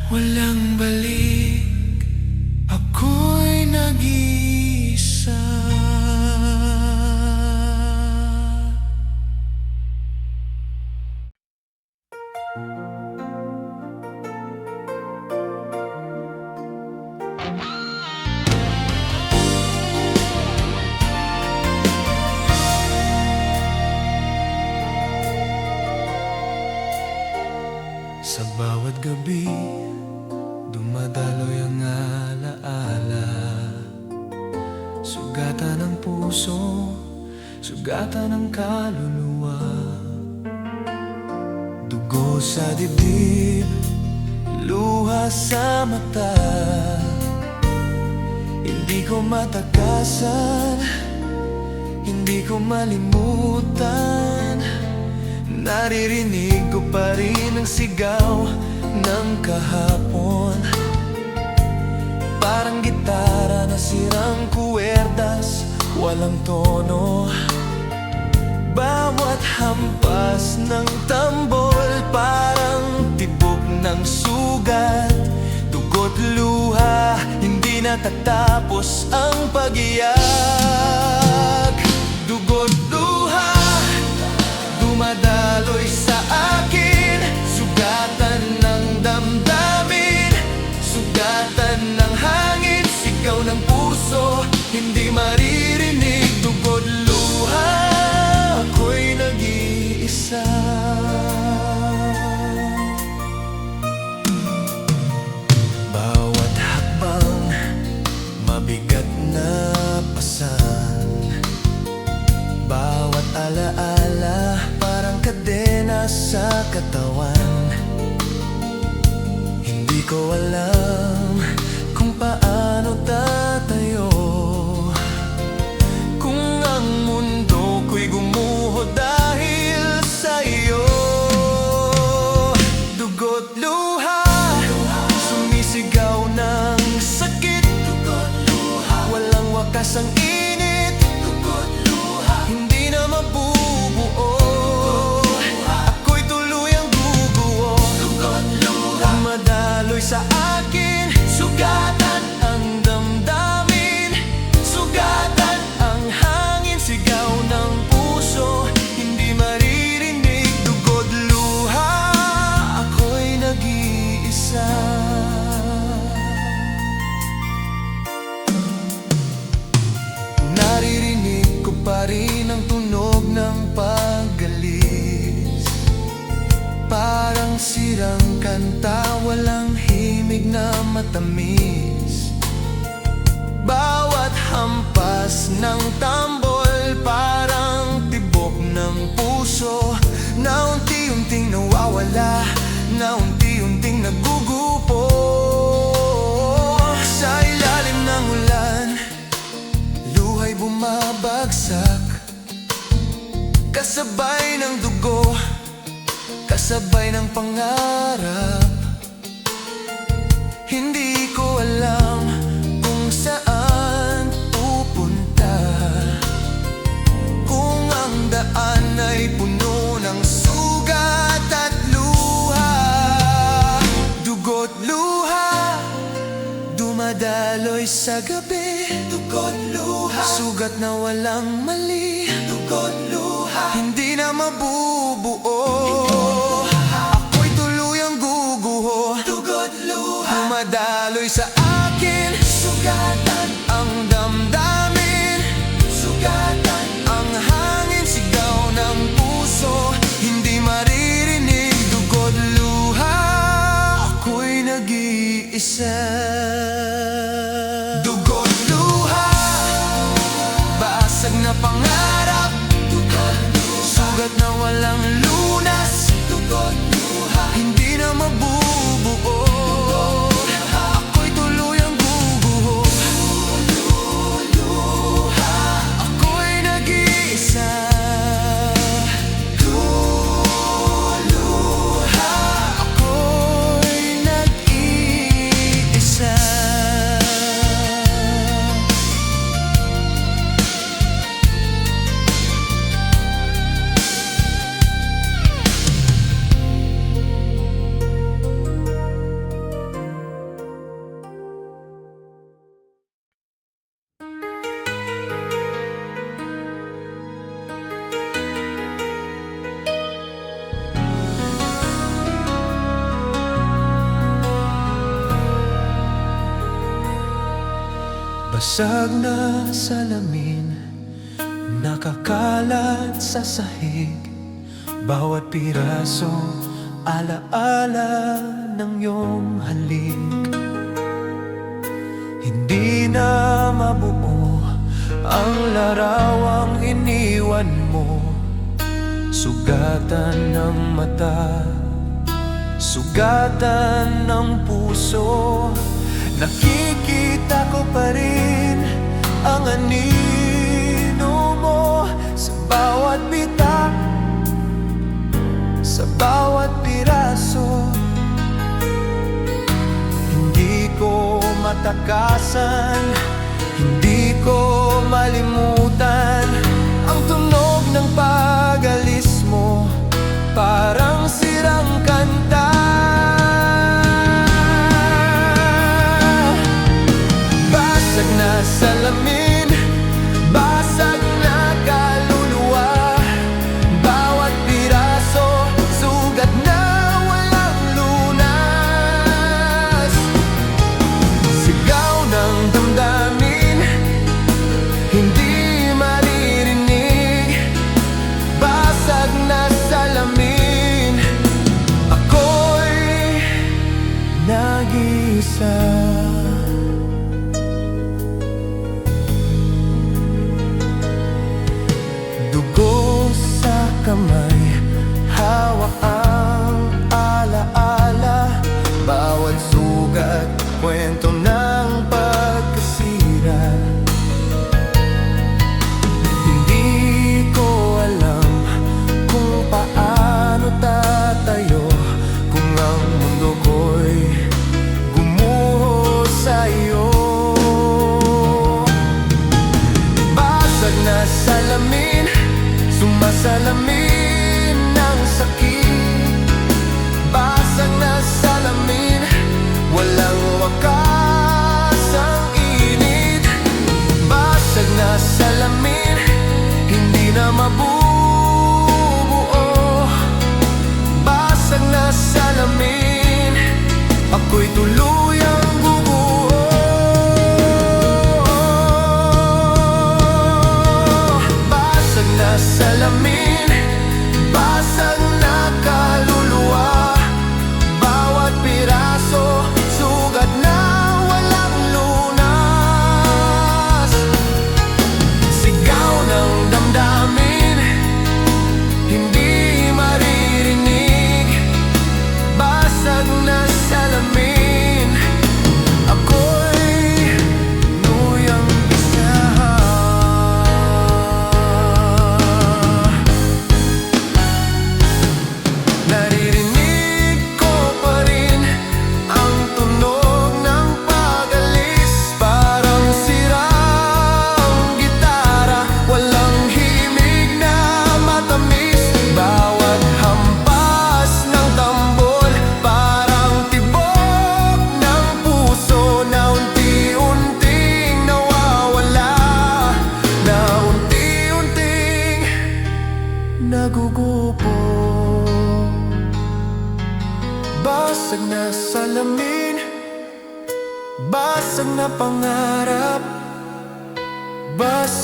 Walang balik, ako'y nag-iisa. Sa bawat gabi, dumadaloy ang alaala, sugatan ng puso, sugatan ng kaluluwa. Dugo sa dibdib, luha sa mata, hindi ko matakasan, hindi ko malimutan. Naririnig ko pa rin ang sigaw ng kahapon, parang gitara na sirang kuwerdas, walang tono. Bawat hampas ng tambol parang tibok ng sugat, dugo't luha, hindi natatapos ang pag-iyak. Dugo't luha, dumadaloy sa akin, sugatan ng damdamin, sugatan ng hangin, sigaw ng puso, hindi maririnig. Dugo't luha, ako'y nag-iisa. Bawat hakbang, mabigat na pasan. Bawat alaala, parang kadena sa katawan. Hindi ko alam kung paano tatayo, kung ang mundo ko'y gumuho dahil sa iyo. Dugo't luha, sumisigaw ng sakit. Walang wakas ang init, hindi na mabubuo. Ako'y tuluyang guguho, madaloy sa akin. Sugatan ang damdamin, sugatan ang hangin. Sigaw ng puso, hindi maririnig. Dugo't luha, ako'y nag-iisa. Naririnig ko pa rin ang tunog ng pag-alis. Parang sirang kanta, walang himig na matamis. Bawat hampas ng tambol, parang tibok ng puso na unti-unting nawawala, na unti-unting nagugupo. Sa ilalim ng ulan, luha'y bumabagsak, kasabay ng dugo, kasabay ng pangarap. Hindi ko alam kung saan pupunta, kung ang daan ay puno ng sugat at luha. Dugo't luha, dumadaloy sa gabi. Dugo't luha, sugat na walang mali. Dugo't luha, hindi na mabubuo. Ako'y tuluyang guguho, dumadaloy sa akin. Sugatan ang damdamin, sugatan ang hangin. Sigaw ng puso, hindi maririnig. Dugo't luha, ako'y nag-iisa. Dugo't luha, basag na pangarap. Sugat na walang lunas. Dugo't luha, hindi na mabubuo. Ako'y tuluyang guguho, ako'y nag-iisa. Luha, ako'y nag-iisa. Basag na salamin, nakakalat sa sahig. Bawat piraso, alaala ng iyong halik. Hindi na mabuo ang larawang iniwan mo. Sugatan ng mata, sugatan ng puso. Nakikita ko pa rin ang anino mo sa bawat bitak, sa bawat piraso. Hindi ko matakasan, hindi ko malimutan ang tunog ng pag-alis mo, parang sirang kanta. Basag na salamin, basag na kaluluwa. Bawat piraso, sugat na walang lunas. Sigaw ng damdamin,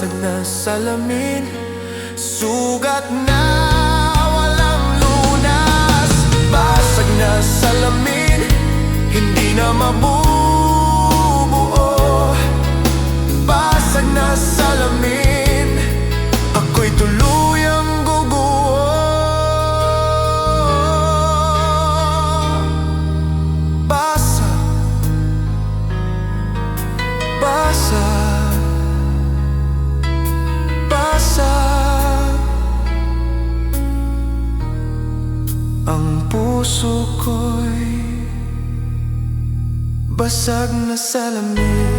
basag na salamin, sugat na walang lunas. Basag na salamin, hindi na mabubuo. Basag na salamin, ako'y tuluyang guguho. Basag, basag, basag ang puso ko'y basag na salamin.